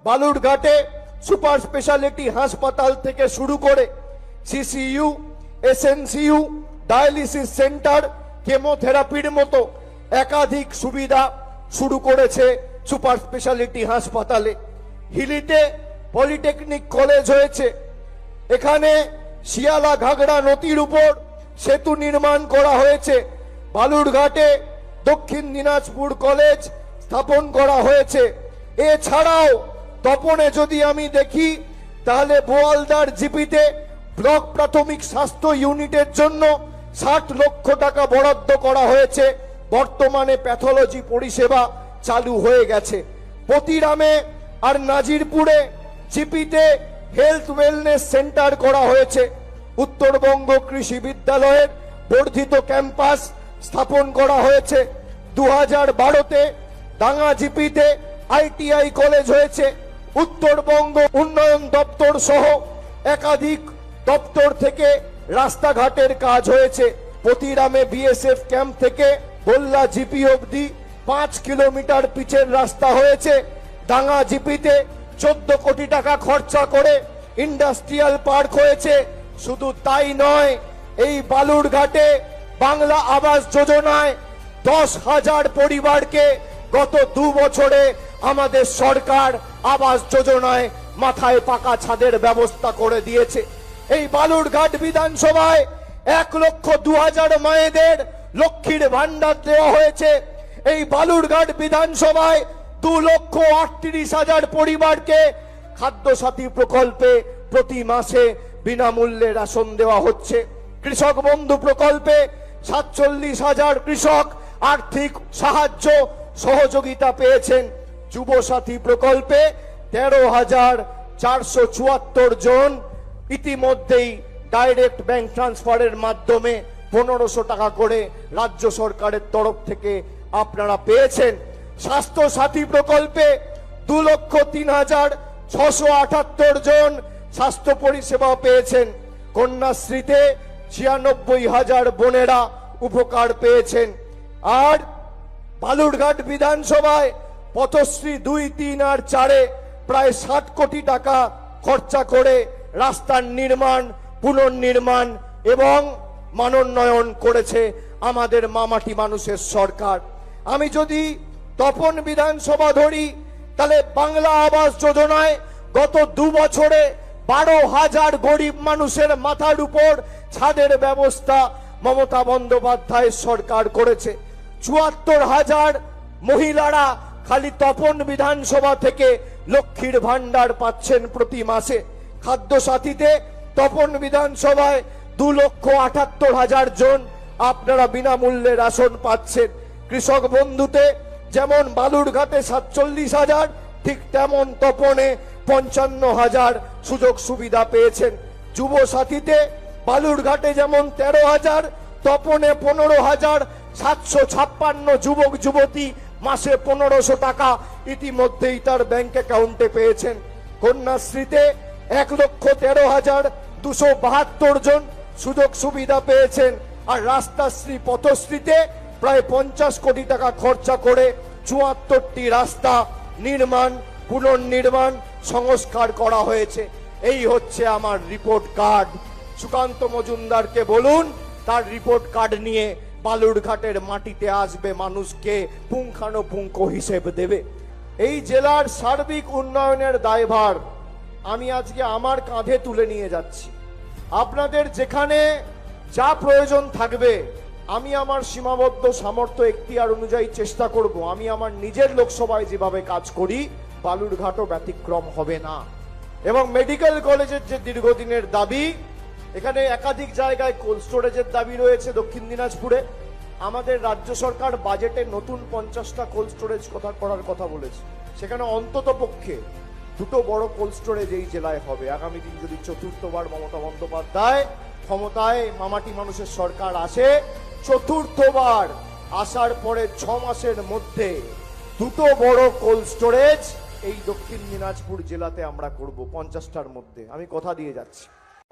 বালুরঘাটে super speciality হাসপাতাল থেকে শুরু করে সিসিইউ, এসএনসিইউ, ডায়ালিসিস সেন্টার, কেমোথেরাপির মতো একাধিক সুবিধা শুরু করেছে সুপার স্পেশালিটি হাসপাতালে। হিলিতে পলিটেকনিক কলেজ হয়েছে, এখানে শিয়ালা ঘাগড়া নদীর উপর সেতু নির্মাণ করা হয়েছে। বালুরঘাটে দক্ষিণ দিনাজপুর কলেজ স্থাপন করা হয়েছে। এছাড়াও তপনে যদি আমি দেখি তাহলে বোয়ালদার জিপিতে ব্লক প্রাথমিক স্বাস্থ্য ইউনিটের জন্য 60 লক্ষ টাকা বরাদ্দ করা হয়েছে। বর্তমানে প্যাথোলজি পরিষেবা চালু হয়ে গেছে। পতিরামে আর নাজিরপুরে জিপিতে হেলথ ওয়েলনেস সেন্টার করা হয়েছে। উত্তরবঙ্গ কৃষি বিদ্যালয়ের বর্ধিত ক্যাম্পাস স্থাপন করা হয়েছে। 2012-তে ডাঙ্গা জিপিতে আইটিআই কলেজ হয়েছে। উত্তরবঙ্গ উন্নয়ন দপ্তর সহ একাধিক দপ্তর থেকে রাস্তাঘাটের কাজ হয়েছে। পতিরামে বিএসএফ ক্যাম্প থেকে বল্লা জিপি অবধি 5 কিলোমিটার পিচের রাস্তা হয়েছে। ডাঙ্গা জিপিতে 14 কোটি টাকা খরচা করে ইন্ডাস্ট্রিয়াল পার্ক হয়েছে। শুধু তাই নয়, এই বালুরঘাটে বাংলা আবাস যোজনায় 10,000 পরিবারকে গত 2 বছরে আমাদের সরকার আবাস যোজনায় মাথায় পাকা ছাদের ব্যবস্থা করে দিয়েছে। এই বালুরঘাট বিধানসভায় 1,02,000 মায়েদের লক্ষ্মীর ভান্ডার দেওয়া হয়েছে। এই বালুরঘাট বিধানসভায় 2,38,000 পরিবারকে খাদ্য সাথী প্রকল্পে প্রতি মাসে বিনামূল্যে রেশন দেওয়া হচ্ছে। কৃষক বন্ধু প্রকল্পে 47,000 কৃষক আর্থিক সাহায্য সহযোগিতা পেয়েছেন। যুব সাথী প্রকল্পে 13,474 জন ইতিমধ্যেই ডাইরেক্ট ব্যাংক ট্রান্সফারের মাধ্যমে 1500 টাকা করে রাজ্য সরকারের তরফ থেকে আপনারা পেয়েছেন। স্বাস্থ্য সাথী প্রকল্পে 2,03,678 জন স্বাস্থ্য পরিষেবা পেয়েছেন। কন্যাশ্রীতে 96,000 বোনেরা উপকার পেয়েছেন। আর বালুরঘাট বিধানসভায় পথশ্রী 2, 3 আর 4-এ প্রায় 60 কোটি টাকা খরচা করে রাস্তার নির্মাণ, পুনর্নির্মাণ এবং মানোন্নয়ন করেছে আমাদের মামাটি মানুষের সরকার। আমি যদি তপন বিধানসভা ধরি তাহলে বাংলা আবাস যোজনায় গত 2 বছরে 12,000 গরিব মানুষের মাথার উপর ছাদের ব্যবস্থা মমতা বন্দ্যোপাধ্যায়ের সরকার করেছে। 74,000 মহিলারা খালি তপন বিধানসভা থেকে লক্ষ্মীর ভান্ডার পাচ্ছেন প্রতি মাসে। খাদ্য সাথীতে তপন বিধানসভায় 2,78,000 জন আপনারা বিনামূল্যে রেশন পাচ্ছেন। কৃষক বন্ধুতে যেমন বালুরঘাটে 47,000, ঠিক তেমন তপনে 55,000 সুযোগ সুবিধা পেয়েছেন। যুব সাথীতে বালুরঘাটে যেমন 13,000, তপনে 15,756 যুবক যুবতী মাসে 1500 টাকা ইতিমধ্যেই তার ব্যাংক অ্যাকাউন্টে পেয়েছেন। কন্যাশ্রীতে 1,13,272 জন সুযোগ সুবিধা পেয়েছেন। আর রাস্তাশ্রী পথশ্রীতে প্রায় 50 কোটি টাকা খরচা করে 74টি রাস্তা নির্মাণ, পুনর্নির্মাণ, সংস্কার করা হয়েছে। এই হচ্ছে আমার রিপোর্ট কার্ড। সুকান্ত মজুমদারকে বলুন তার রিপোর্ট কার্ড নিয়ে বালুরঘাটের মাটিতে আসবে, মানুষকে পুঙ্খানুপুঙ্খ হিসেব দেবে। এই জেলার সার্বিক উন্নয়নের দায়ভার আমি আজকে আমার কাঁধে তুলে নিয়ে যাচ্ছি। আপনাদের যেখানে যা প্রয়োজন থাকবে আমি আমার সীমাবদ্ধ সামর্থ্য এখতিয়ার অনুযায়ী চেষ্টা করব। আমি আমার নিজের লোকসভায় যেভাবে কাজ করি বালুরঘাটও ব্যতিক্রম হবে না। এবং মেডিকেল কলেজের যে দীর্ঘদিনের দাবি, এখানে একাধিক জায়গায় কোল্ড স্টোরেজের দাবি রয়েছে। দক্ষিণ দিনাজপুরে আমাদের রাজ্য সরকার বাজেটে নতুন 50টা কোল্ড স্টোরেজ করার কথা বলেছে। সেখানে অন্তত পক্ষে 2টো বড় কোল্ড স্টোরেজ এই জেলায় হবে। আগামী দিন যদি 4র্থবার মমতা বন্দ্যোপাধ্যায় ক্ষমতায় মামাটি মানুষের সরকার আসে, 4র্থবার আসার পরে 6 মাসের মধ্যে 2টো বড় কোল্ড স্টোরেজ এই দক্ষিণ দিনাজপুর জেলাতে আমরা করব 50টার মধ্যে। আমি কথা দিয়ে যাচ্ছি।